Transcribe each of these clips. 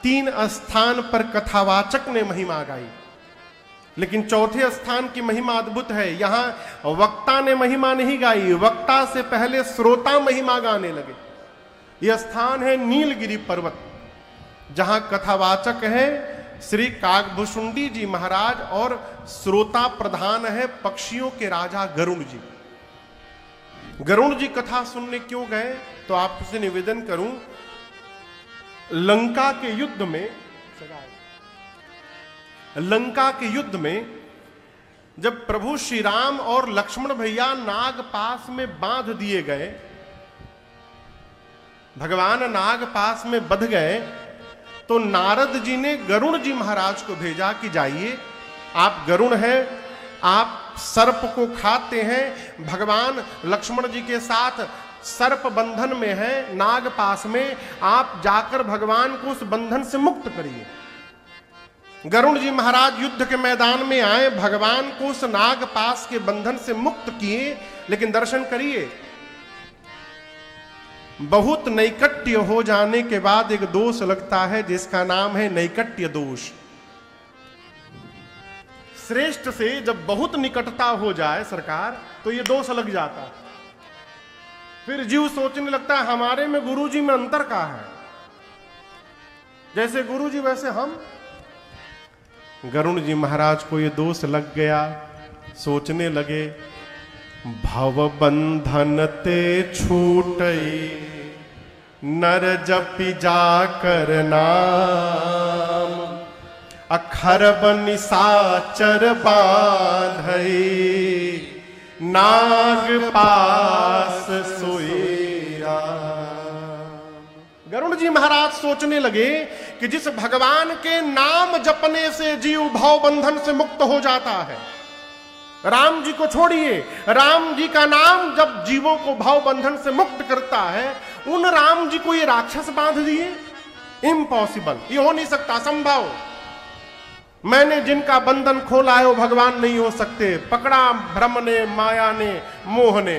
तीन स्थान पर कथावाचक ने महिमा गाई, लेकिन चौथे स्थान की महिमा अद्भुत है। यहां वक्ता ने महिमा नहीं गाई, वक्ता से पहले श्रोता महिमा गाने लगे। यह स्थान है नीलगिरी पर्वत, जहां कथावाचक है श्री काकभुशुंडी जी महाराज और श्रोता प्रधान है पक्षियों के राजा गरुण जी। गरुण जी कथा सुनने क्यों गए, तो आपसे निवेदन करूं, लंका के युद्ध में जब प्रभु श्री राम और लक्ष्मण भैया नाग पास में बांध दिए गए, भगवान नाग पास में बंध गए, तो नारद जी ने गरुण जी महाराज को भेजा कि जाइए, आप गरुण हैं, आप सर्प को खाते हैं, भगवान लक्ष्मण जी के साथ सर्प बंधन में है नाग पास में, आप जाकर भगवान को उस बंधन से मुक्त करिए। गरुण जी महाराज युद्ध के मैदान में आए, भगवान को उस नाग पास के बंधन से मुक्त किए, लेकिन दर्शन करिए, बहुत नैकट्य हो जाने के बाद एक दोष लगता है जिसका नाम है नैकट्य दोष। श्रेष्ठ से जब बहुत निकटता हो जाए सरकार, तो ये दोष लग जाता है। फिर जीव सोचने लगता है हमारे में गुरु जी में अंतर क्या है, जैसे गुरु जी वैसे हम। गरुण जी महाराज को ये दोष लग गया, सोचने लगे भव बंधन ते छूटई, नर जपि जाकर नाम, अखरब निशाचर बांधई, नाग पास सोई राम। गरुण जी महाराज सोचने लगे कि जिस भगवान के नाम जपने से जीव भाव बंधन से मुक्त हो जाता है, राम जी को छोड़िए, राम जी का नाम जब जीवों को भाव बंधन से मुक्त करता है, उन राम जी को ये राक्षस बांध दिए, इम्पॉसिबल, ये हो नहीं सकता, संभव। मैंने जिनका बंधन खोला है वो भगवान नहीं हो सकते, पकड़ा भ्रम ने, माया ने, मोह ने।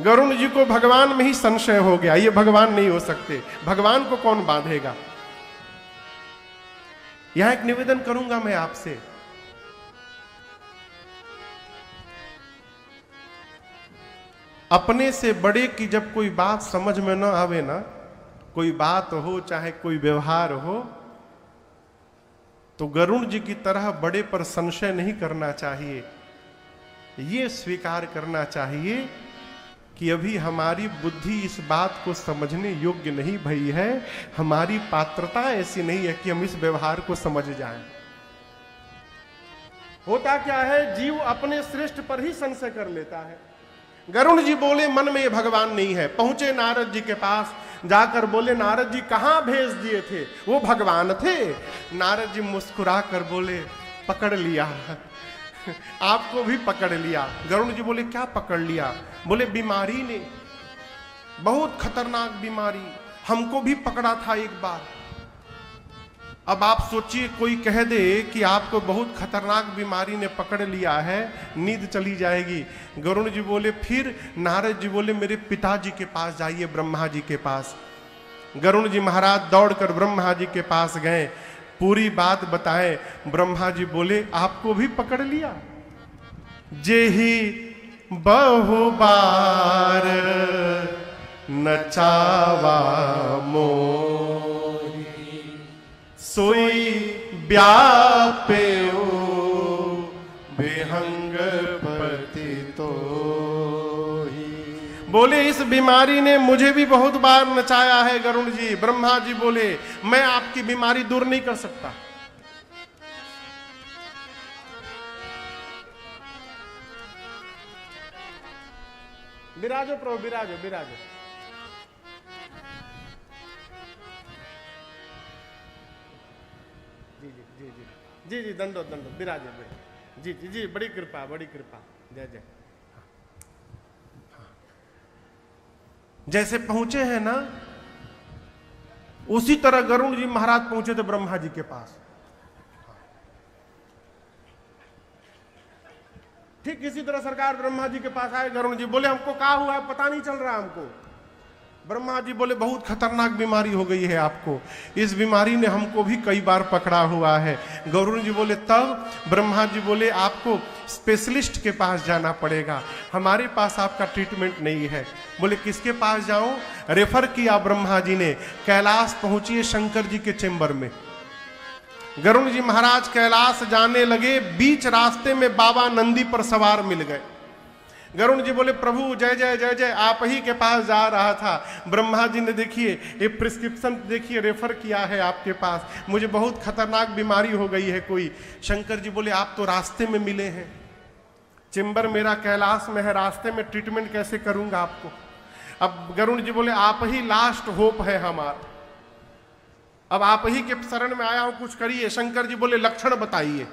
गरुण जी को भगवान में ही संशय हो गया, ये भगवान नहीं हो सकते, भगवान को कौन बांधेगा। यहां एक निवेदन करूंगा मैं आपसे, अपने से बड़े की जब कोई बात समझ में ना आवे ना, कोई बात हो चाहे कोई व्यवहार हो, तो गरुण जी की तरह बड़े पर संशय नहीं करना चाहिए। ये स्वीकार करना चाहिए कि अभी हमारी बुद्धि इस बात को समझने योग्य नहीं भई है, हमारी पात्रता ऐसी नहीं है कि हम इस व्यवहार को समझ जाएं। होता क्या है, जीव अपने श्रेष्ठ पर ही संशय कर लेता है। गरुण जी बोले मन में ये भगवान नहीं है, पहुंचे नारद जी के पास, जाकर बोले नारद जी कहां भेज दिए थे, वो भगवान थे। नारद जी मुस्कुरा कर बोले पकड़ लिया, आपको भी पकड़ लिया। गरुण जी बोले क्या पकड़ लिया, बोले बीमारी ने, बहुत खतरनाक बीमारी, हमको भी पकड़ा था एक बार। अब आप सोचिए कोई कह दे कि आपको बहुत खतरनाक बीमारी ने पकड़ लिया है, नींद चली जाएगी। गरुण जी बोले फिर, नारद जी बोले मेरे पिताजी के पास जाइए, ब्रह्मा जी के पास। गरुण जी महाराज दौड़कर ब्रह्मा जी के पास गए, पूरी बात बताएं। ब्रह्मा जी बोले आपको भी पकड़ लिया, जेही बहु बार नचावा मोरी, सोई व्यापेओ विहंग पति तो ही। बोले इस बीमारी ने मुझे भी बहुत बार नचाया है गरुण जी। ब्रह्मा जी बोले मैं आपकी बीमारी दूर नहीं कर सकता। विराजो प्रभु, विराजो विराजो। जी जी जी जी जी जी, दंडो दंडो, विराजे जी जी जी, बड़ी कृपा, बड़ी कृपा, जय जय। जैसे पहुंचे हैं ना, उसी तरह गरुण जी महाराज पहुंचे थे ब्रह्मा जी के पास। ठीक इसी तरह सरकार ब्रह्मा जी के पास आए। गरुण जी बोले हमको क्या हुआ है, पता नहीं चल रहा हमको, ब्रह्मा जी बोले बहुत खतरनाक बीमारी हो गई है आपको, इस बीमारी ने हमको भी कई बार पकड़ा हुआ है। गरुड़ जी बोले तब? ब्रह्मा जी बोले आपको स्पेशलिस्ट के पास जाना पड़ेगा, हमारे पास आपका ट्रीटमेंट नहीं है। बोले किसके पास जाऊं? रेफर किया ब्रह्मा जी ने, कैलाश पहुंचिए शंकर जी के चेंबर में। गरुड़ जी महाराज कैलाश जाने लगे, बीच रास्ते में बाबा नंदी पर सवार मिल गए। गरुड़ जी बोले प्रभु जय जय जय जय, आप ही के पास जा रहा था। ब्रह्मा जी ने देखिए ये प्रिस्क्रिप्शन देखिए रेफर किया है आपके पास, मुझे बहुत खतरनाक बीमारी हो गई है कोई। शंकर जी बोले आप तो रास्ते में मिले हैं, चेंबर मेरा कैलाश में है, रास्ते में ट्रीटमेंट कैसे करूंगा आपको? अब गरुड़ जी बोले आप ही लास्ट होप है हमारा, अब आप ही के शरण में आया हूं, कुछ करिए। शंकर जी बोले लक्षण बताइए।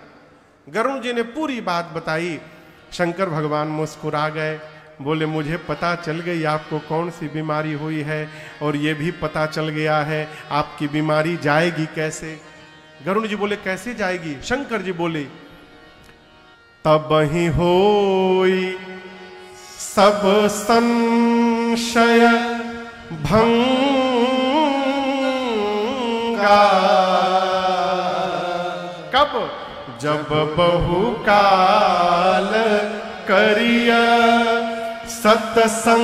गरुड़ जी ने पूरी बात बताई। शंकर भगवान मुस्कुरा गए, बोले मुझे पता चल गई आपको कौन सी बीमारी हुई है, और ये भी पता चल गया है आपकी बीमारी जाएगी कैसे। गरुड़ जी बोले कैसे जाएगी? शंकर जी बोले तब ही होई सब संशय भंगा। कब? जब बहुकाल करिया सत्संगा।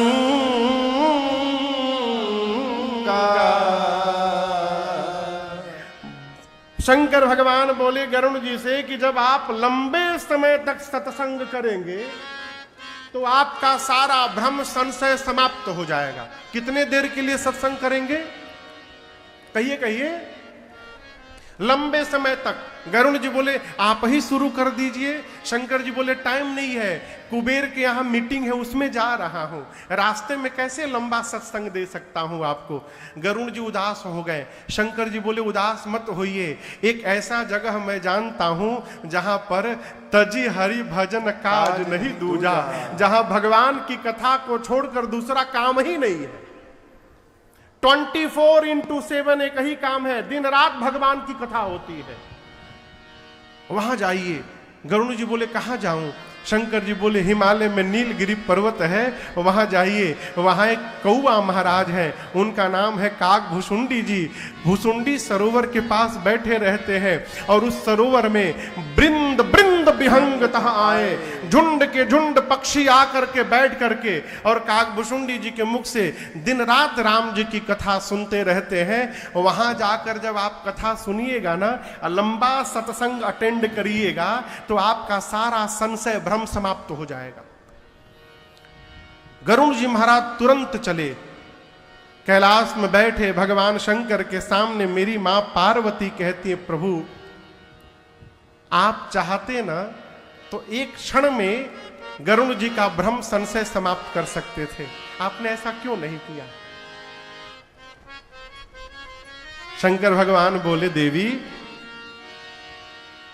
शंकर भगवान बोले गरुड़ जी से कि जब आप लंबे समय तक सत्संग करेंगे तो आपका सारा भ्रम संशय समाप्त हो जाएगा। कितने देर के लिए सत्संग करेंगे? कहिए कहिए। लंबे समय तक। गरुड़ जी बोले आप ही शुरू कर दीजिए। शंकर जी बोले टाइम नहीं है, कुबेर के यहाँ मीटिंग है उसमें जा रहा हूं, रास्ते में कैसे लंबा सत्संग दे सकता हूं आपको। गरुड़ जी उदास हो गए। शंकर जी बोले उदास मत होइए, एक ऐसा जगह मैं जानता हूं जहां पर तजी हरि भजन काज नहीं दूजा, जहां भगवान की कथा को छोड़कर दूसरा काम ही नहीं है। 24/7 एक ही काम है, दिन रात भगवान की कथा होती है, वहां जाइए। गरुड़ जी बोले कहां जाऊं? शंकर जी बोले हिमालय में नीलगिरी पर्वत है, वहां जाइए। वहां एक कौआ महाराज है, उनका नाम है काग भुसुंडी जी। भुसुंडी सरोवर के पास बैठे रहते हैं और उस सरोवर में बृंद बृंद विहंगतः आए, झुंड के झुंड पक्षी आकर के बैठ करके और काग भुसुंडी जी के मुख से दिन रात राम जी की कथा सुनते रहते हैं। वहां जाकर जब आप कथा सुनिएगा ना, लंबा सत्संग अटेंड करिएगा तो आपका सारा संशय भ्रम समाप्त हो जाएगा। गरुड़ जी महाराज तुरंत चले, कैलाश में बैठे भगवान शंकर के सामने मेरी मां पार्वती कहती है प्रभु आप चाहते ना तो एक क्षण में गरुड़ जी का भ्रम संशय समाप्त कर सकते थे, आपने ऐसा क्यों नहीं किया? शंकर भगवान बोले देवी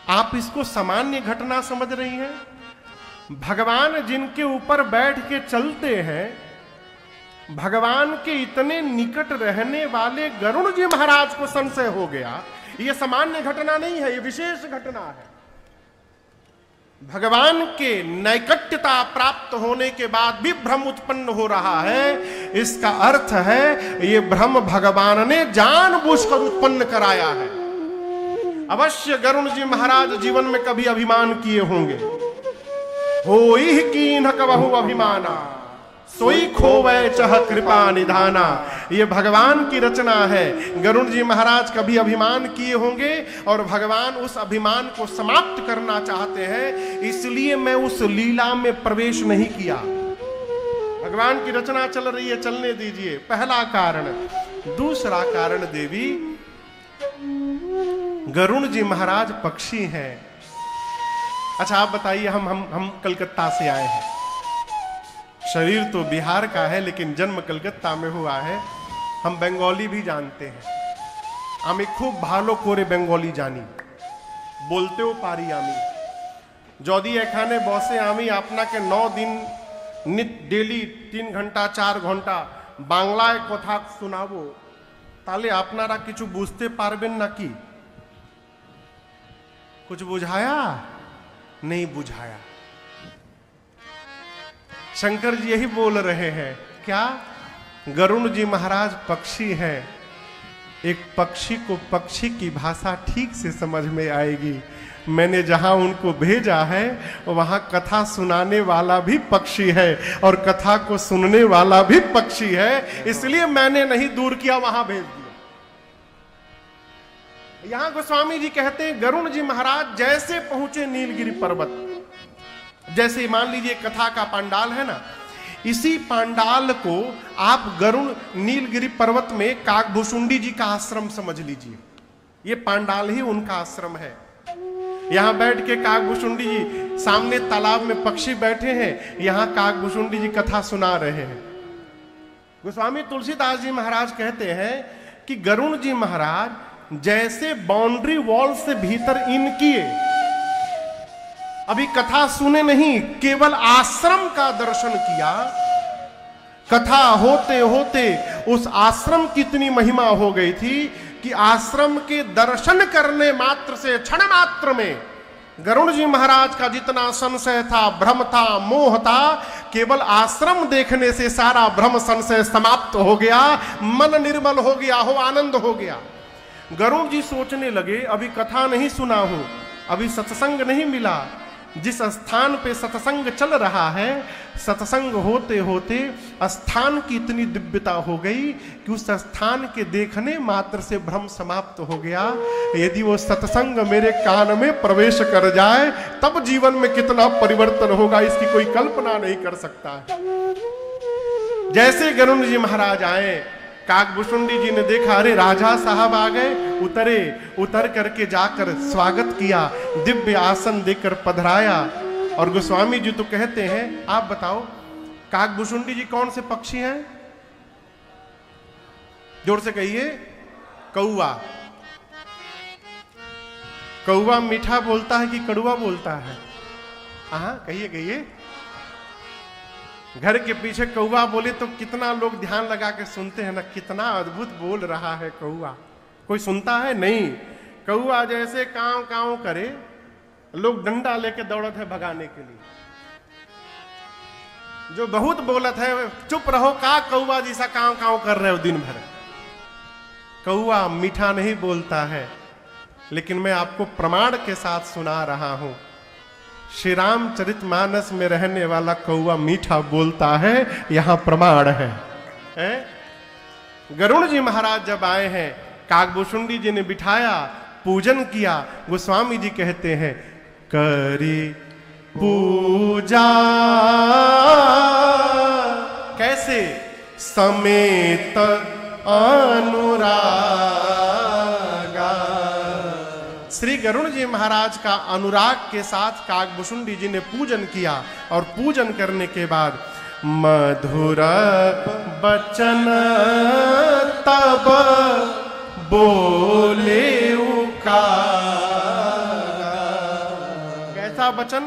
आप इसको सामान्य घटना समझ रही हैं, भगवान जिनके ऊपर बैठ के चलते हैं, भगवान के इतने निकट रहने वाले गरुड़ जी महाराज को संशय हो गया, यह सामान्य घटना नहीं है, यह विशेष घटना है। भगवान के नैकट्यता प्राप्त होने के बाद भी भ्रम उत्पन्न हो रहा है, इसका अर्थ है यह भ्रम भगवान ने जानबूझकर उत्पन्न कराया है। अवश्य गरुड़ जी महाराज जीवन में कभी अभिमान किए होंगे, होई कीन्ह कबहु अभिमाना सोई खोवै चह कृपा निधाना। ये भगवान की रचना है। गरुड़ जी महाराज कभी अभिमान किए होंगे और भगवान उस अभिमान को समाप्त करना चाहते हैं, इसलिए मैं उस लीला में प्रवेश नहीं किया। भगवान की रचना चल रही है, चलने दीजिए, पहला कारण। दूसरा कारण देवी, गरुड़ जी महाराज पक्षी हैं। अच्छा आप बताइए, हम कलकत्ता से आए हैं, शरीर तो बिहार का है लेकिन जन्म कलकत्ता में हुआ है। हम बंगाली भी जानते हैं, আমি খুব ভালো করে বেঙ্গলি জানি, বলতেও পারি আমি। যদি এখানে বসে আমি আপনাকে 9 দিন ডেলি 3 ঘন্টা 4 ঘন্টা বাংলায় কথা শোনাবো, তাহলে আপনারা কিছু বুঝতে পারবেন নাকি? कुछ बुझाया? नहीं बुझाया। शंकर जी यही बोल रहे हैं क्या? गरुण जी महाराज पक्षी हैं। एक पक्षी को पक्षी की भाषा ठीक से समझ में आएगी। मैंने जहां उनको भेजा है वहां कथा सुनाने वाला भी पक्षी है और कथा को सुनने वाला भी पक्षी है, इसलिए मैंने नहीं दूर किया, वहां भेज दिया। यहां गोस्वामी जी कहते हैं गरुण जी महाराज जैसे पहुंचे नीलगिरी पर्वत, जैसे मान लीजिए कथा का पंडाल है ना, इसी पंडाल को आप गरुण नीलगिरी पर्वत में काकभूषुंडी जी का आश्रम समझ लीजिए। ये पंडाल ही उनका आश्रम है। यहां बैठ के काकभूषुंडी जी, सामने तालाब में पक्षी बैठे हैं, यहां काकभूषुंडी जी कथा सुना रहे हैं। गोस्वामी तुलसीदास जी महाराज कहते हैं कि गरुण जी महाराज जैसे बाउंड्री वॉल से भीतर इन किए, अभी कथा सुने नहीं, केवल आश्रम का दर्शन किया। कथा होते होते उस आश्रम की इतनी महिमा हो गई थी कि आश्रम के दर्शन करने मात्र से, क्षण मात्र में गरुण जी महाराज का जितना संशय था, भ्रम था, मोह था, केवल आश्रम देखने से सारा भ्रम संशय समाप्त हो गया, मन निर्मल हो गया हो, आनंद हो गया। गरुण जी सोचने लगे अभी कथा नहीं सुना हूं, अभी सत्संग नहीं मिला। जिस स्थान पे सत्संग चल रहा है, सत्संग होते होते स्थान की इतनी दिव्यता हो गई कि उस स्थान के देखने मात्र से भ्रम समाप्त हो गया। यदि वो सत्संग मेरे कान में प्रवेश कर जाए तब जीवन में कितना परिवर्तन होगा, इसकी कोई कल्पना नहीं कर सकता है। जैसे गरुण जी महाराज आए, काकभूषुंडी जी ने देखा, अरे राजा साहब आ गए, उतरे, उतर करके जाकर स्वागत किया, दिव्य आसन देकर पधराया। और गोस्वामी जी तो कहते हैं, आप बताओ काकभूषुंडी जी कौन से पक्षी हैं? जोर से कहिए। कौवा। कौवा मीठा बोलता है कि कड़वा बोलता है? हाँ कहिए कहिए। घर के पीछे कौवा बोले तो कितना लोग ध्यान लगा के सुनते हैं ना, कितना अद्भुत बोल रहा है कौवा। कोई सुनता है? नहीं। कौवा जैसे कांव कांव करे, लोग डंडा लेके दौड़त है भगाने के लिए। जो बहुत बोलत है, चुप रहो, का कौवा जैसा कांव कांव कर रहे हो दिन भर। कौवा मीठा नहीं बोलता है, लेकिन मैं आपको प्रमाण के साथ सुना रहा हूं। श्री रामचरितमानस में रहने वाला कौवा मीठा बोलता है, यहां प्रमाण है। गरुण जी महाराज जब आए हैं, काकभूषुंडी जी ने बिठाया, पूजन किया। गोस्वामी जी कहते हैं, करी पूजा कैसे? समेत अनुरागा। श्री गरुण जी महाराज का अनुराग के साथ काकभूषुंडी जी ने पूजन किया, और पूजन करने के बाद मधुर बचन तब बोले उका। कैसा बचन?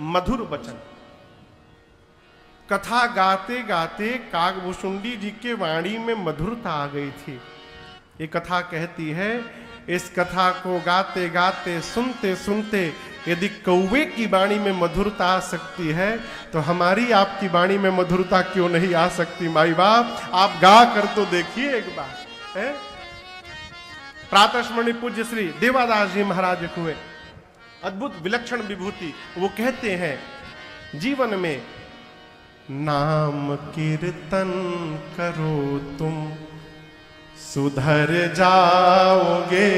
मधुर बचन। कथा गाते गाते काकभूषुंडी जी के वाणी में मधुरता आ गई थी। ये कथा कहती है, इस कथा को गाते गाते, सुनते सुनते यदि कौवे की वाणी में मधुरता आ सकती है तो हमारी आपकी वाणी में मधुरता क्यों नहीं आ सकती? माई बाप, आप गा कर तो देखिए एक बार। प्रातस्मरणीय पूज्य श्री देवादास जी महाराज हुए, अद्भुत विलक्षण विभूति। वो कहते हैं, जीवन में नाम कीर्तन करो तुम सुधर जाओगे।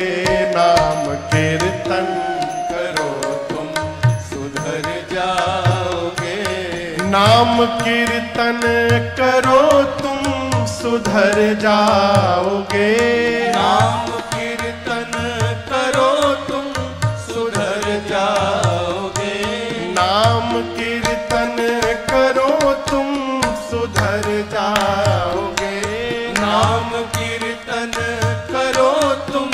नाम कीर्तन करो तुम सुधर जाओगे। नाम कीर्तन करो तुम सुधर जाओगे। नाम कीर्तन करो तुम सुधर जाओगे। नाम कीर्तन करो तुम सुधर जाओगे। नाम कीर्तन करो तुम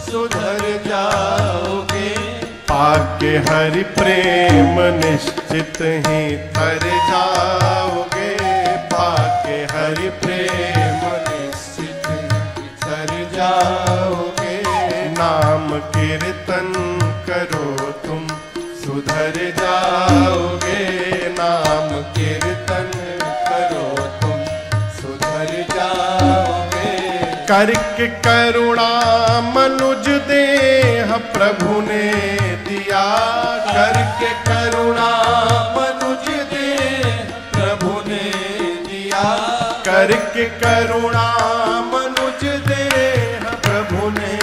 सुधर जाओगे। पाके हरि प्रेम निश्चित ही तर जाओगे। पाके हरि प्रेम निश्चित ही तर जाओगे। नाम कीर्तन करो तुम सुधर जाओगे। नाम कीर्तन करो तुम सुधर जाओगे। करके करुणा मनुज देह प्रभु ने दिया, करके करुणा मनुज देह प्रभु ने दिया, करके करुणा मनुज देह प्रभु ने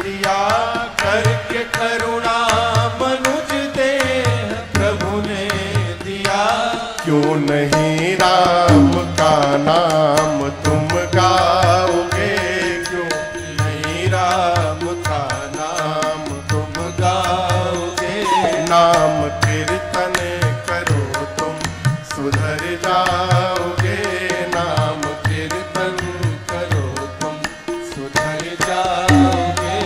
दिया, करके करुणा मनुज देह प्रभु ने दिया। क्यों नहीं राम का नाम तुम गाओगे, क्यों नहीं राम का नाम तुम गाओगे, नाम कीर्तन करो तुम सुधर जाओगे, नाम कीर्तन करो तुम सुधर जाओगे।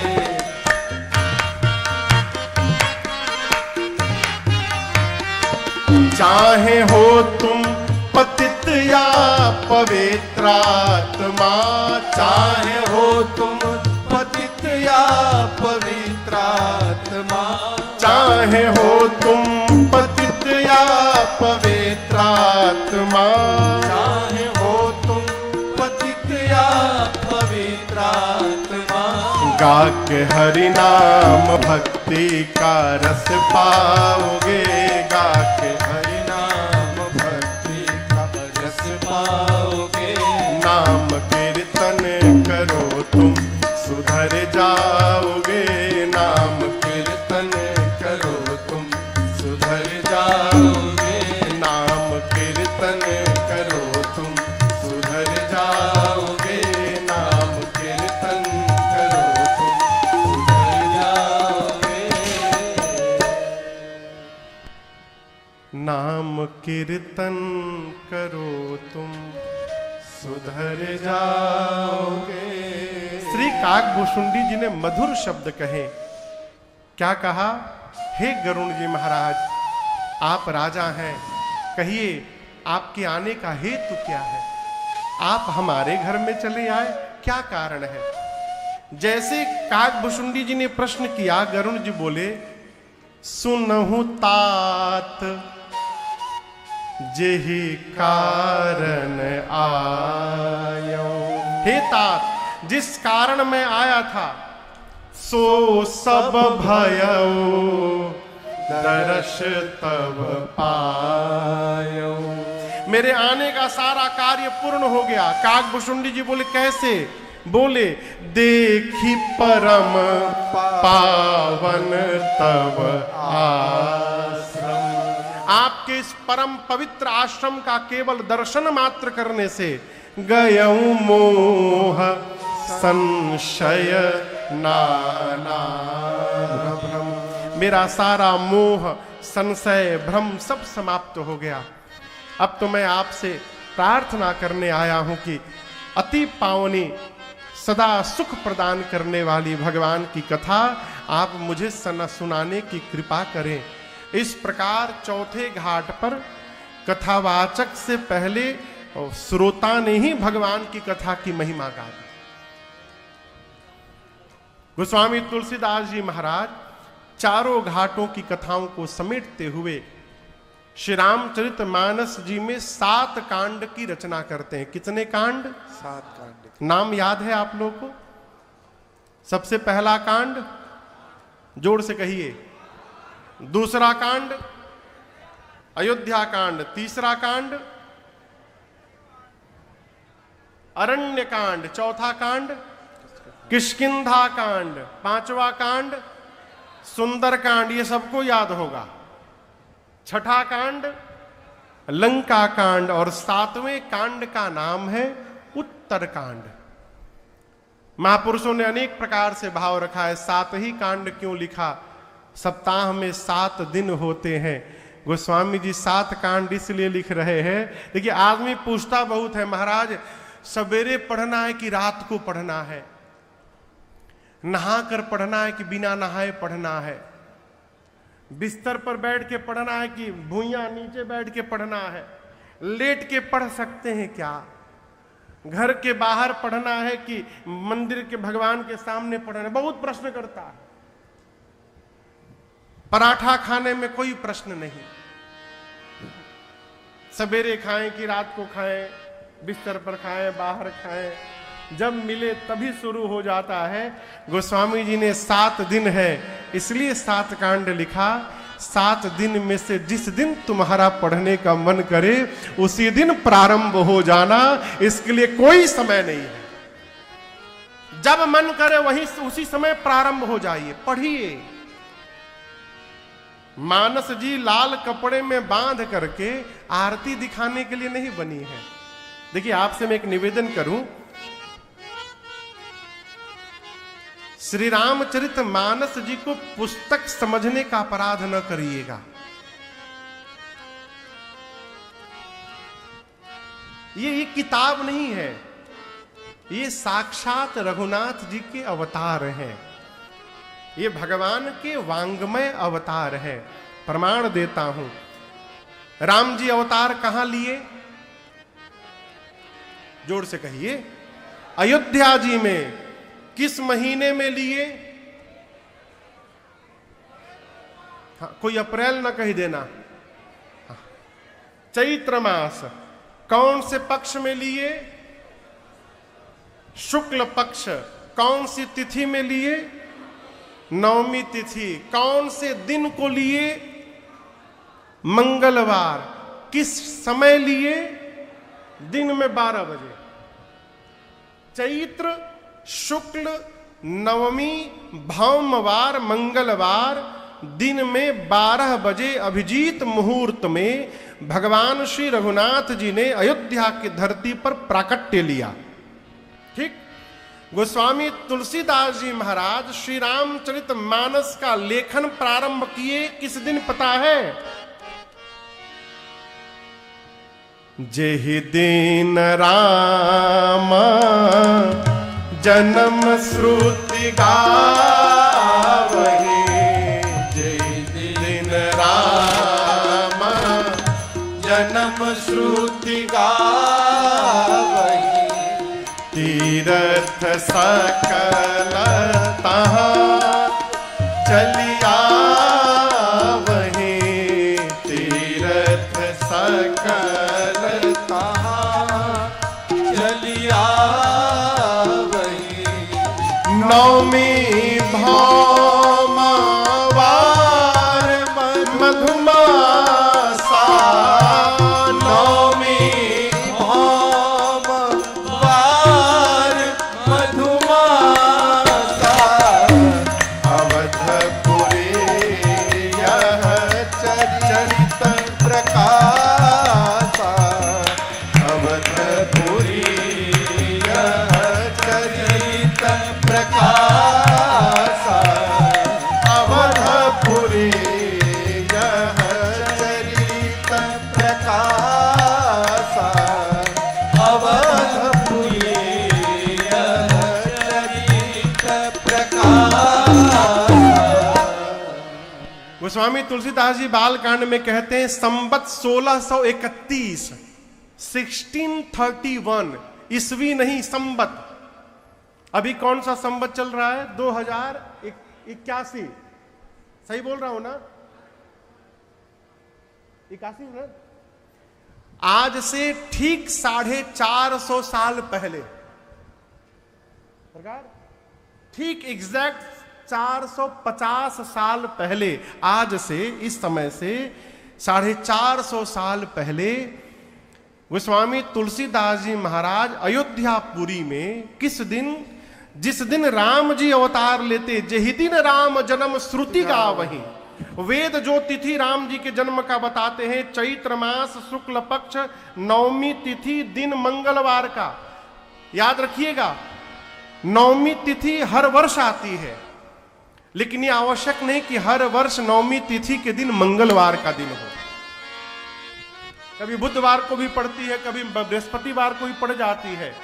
चाहे हो तुम पतित या पवित्रात्मा, चाहे हो तुम पतित या पवित्रात्मा, चाहे हो तुम पतित या पवित्रात्मा, चाहे हो तुम पतित या पवित्रात्मा, गा के हरि नाम भक्ति का रस पाओगे, गा के हरि नाम भक्ति का रस पाओगे, नाम कीर्तन करो तुम सुधर जाओगे, नाम कीर्तन करो तुम सुधर जाओगे, नाम कीर्तन करो तुम सुधर जाओगे, नाम कीर्तन करो तुम सुधर जाओगे। नाम कीर्तन करो तुम सुधर जाओगे। श्री काकभूषुंडी जी ने मधुर शब्द कहे। क्या कहा? हे गरुण जी महाराज, आप राजा हैं, कहिए आपके आने का हेतु क्या है? आप हमारे घर में चले आए, क्या कारण है? जैसे काकभूषुंडी जी ने प्रश्न किया, गरुण जी बोले, सुनहु तात जेहि कारण आयो। हे तात, जिस कारण मैं आया था सो सब भयो दर्श तब पायो। मेरे आने का सारा कार्य पूर्ण हो गया। काकभूषुंडी जी बोले, कैसे? बोले, देखी परम पावन तब आश्रम। आपके इस परम पवित्र आश्रम का केवल दर्शन मात्र करने से गयऊ मोह संशय नाना भ्रम। मेरा सारा मोह संशय भ्रम सब समाप्त हो गया। अब तो मैं आपसे प्रार्थना करने आया हूं कि अति पावनी सदा सुख प्रदान करने वाली भगवान की कथा आप मुझे सुनाने की कृपा करें। इस प्रकार चौथे घाट पर कथावाचक से पहले श्रोता ने ही भगवान की कथा की महिमा गा दी। गोस्वामी तुलसीदास जी महाराज चारों घाटों की कथाओं को समेटते हुए श्री रामचरितमानस जी में 7 कांड की रचना करते हैं। कितने कांड? 7 कांड। नाम याद है आप लोग को? सबसे पहला कांड जोर से कहिए। दूसरा कांड अयोध्या कांड। तीसरा कांड अरण्य कांड। चौथा कांड किष्किंधा कांड। पांचवा कांड सुंदर कांड। ये सबको याद होगा। छठा कांड लंका कांड और 7वें कांड का नाम है उत्तर कांड। महापुरुषों ने अनेक प्रकार से भाव रखा है। 7 ही कांड क्यों लिखा? सप्ताह में 7 दिन होते हैं। गोस्वामी जी 7 कांड इसलिए लिख रहे हैं। देखिए, आदमी पूछता बहुत है, महाराज सवेरे पढ़ना है कि रात को पढ़ना है? नहा कर पढ़ना है कि बिना नहाए पढ़ना है? बिस्तर पर बैठ के पढ़ना है कि भुइयां नीचे बैठ के पढ़ना है? लेट के पढ़ सकते हैं क्या? घर के बाहर पढ़ना है कि मंदिर के भगवान के सामने पढ़ना है? बहुत प्रश्न करता है। पराठा खाने में कोई प्रश्न नहीं। सवेरे खाएं कि रात को खाएं, बिस्तर पर खाएं, बाहर खाएं, जब मिले तभी शुरू हो जाता है। गोस्वामी जी ने 7 दिन है इसलिए 7 कांड लिखा। 7 दिन में से जिस दिन तुम्हारा पढ़ने का मन करे उसी दिन प्रारंभ हो जाना, इसके लिए कोई समय नहीं है। जब मन करे वही उसी समय प्रारंभ हो जाइए, पढ़िए। मानस जी लाल कपड़े में बांध करके आरती दिखाने के लिए नहीं बनी है। देखिए, आपसे मैं एक निवेदन करूं, श्री रामचरित मानस जी को पुस्तक समझने का अपराध न करिएगा। ये किताब नहीं है, ये साक्षात रघुनाथ जी के अवतार हैं। ये भगवान के वांग्मय अवतार है। प्रमाण देता हूं, राम जी अवतार कहां लिए? जोर से कहिए, अयोध्या जी में। किस महीने में लिए? हाँ, कोई अप्रैल न कही देना। हाँ, चैत्र मास। कौन से पक्ष में लिए? शुक्ल पक्ष। कौन सी तिथि में लिए? नवमी तिथि। कौन से दिन को लिए? मंगलवार। किस समय लिए? दिन में 12 बजे। चैत्र शुक्ल नवमी भौमवार मंगलवार दिन में 12 बजे अभिजीत मुहूर्त में भगवान श्री रघुनाथ जी ने अयोध्या की धरती पर प्राकट्य लिया। ठीक। गोस्वामी तुलसीदास जी महाराज श्री रामचरित मानस का लेखन प्रारंभ किए किस दिन पता है? जेहि दिन राम जन्म श्रुति गावहि, जय दिन राम जन्म श्रुति गावहि, तीर्थ सकल तहाँ चलिया वही, तीर्थ सकल तहाँ चलिया वही, नवमी भौमवार मधुमासा, नवमी भौमवार मधुमासा, अवधपुरी यह चरित प्रकाशा, अवधपुरी यह चरित प्रकाशा, अवधपुरी यह चरित प्रकाशा, अवधपुरी यह चरित प्रकाशा। गोस्वामी तुलसीदास जी बालकांड में कहते हैं संवत 1631 1631 ईस्वी नहीं संवत। अभी कौन सा संवत चल रहा है? 2081। सही बोल रहा हूं ना? 81 ना? आज से ठीक 450 साल पहले, सरकार ठीक एग्जैक्ट 450 साल पहले, आज से इस समय से 450 साल पहले गोस्वामी तुलसीदास जी महाराज अयोध्यापुरी में किस दिन, जिस दिन राम जी अवतार लेते, जहि दिन राम जन्म श्रुति गावहि। वेद जो तिथि राम जी के जन्म का बताते हैं, चैत्र मास शुक्ल पक्ष नवमी तिथि दिन मंगलवार का। याद रखिएगा, नवमी तिथि हर वर्ष आती है, लेकिन ये आवश्यक नहीं कि हर वर्ष नवमी तिथि के दिन मंगलवार का दिन हो। कभी बुधवार को भी पड़ती है, कभी बृहस्पतिवार को भी पड़ जाती है,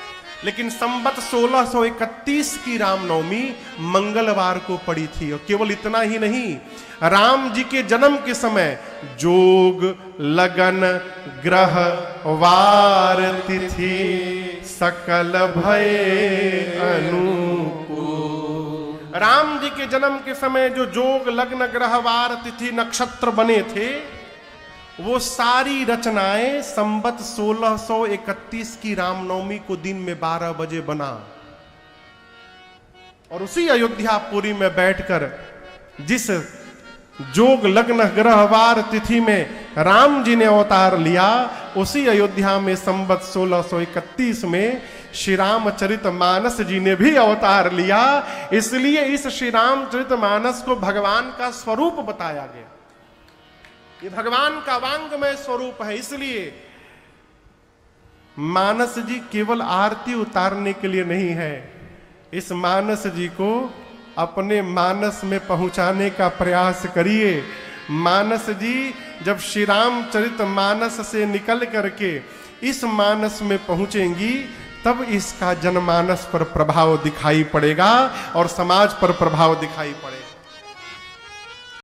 लेकिन संवत 1631 की रामनवमी मंगलवार को पड़ी थी। और केवल इतना ही नहीं, राम जी के जन्म के समय जोग लगन ग्रह वार तिथि सकल भय अनुकूल। राम जी के जन्म के समय जो जोग लग्न ग्रह वार तिथि नक्षत्र बने थे, वो सारी रचनाएं संवत 1631 की रामनवमी को दिन में 12 बजे बना। और उसी अयोध्यापुरी में बैठकर जिस जोग लग्न ग्रहवार तिथि में राम जी ने अवतार लिया, उसी अयोध्या में संवत 1631 में श्री रामचरित मानस जी ने भी अवतार लिया। इसलिए इस श्री रामचरित मानस को भगवान का स्वरूप बताया गया। ये भगवान का वांगमय स्वरूप है। इसलिए मानस जी केवल आरती उतारने के लिए नहीं है, इस मानस जी को अपने मानस में पहुंचाने का प्रयास करिए। मानस जी जब श्री रामचरित मानस से निकल करके इस मानस में पहुंचेंगी, तब इसका जनमानस पर प्रभाव दिखाई पड़ेगा और समाज पर प्रभाव दिखाई पड़ेगा।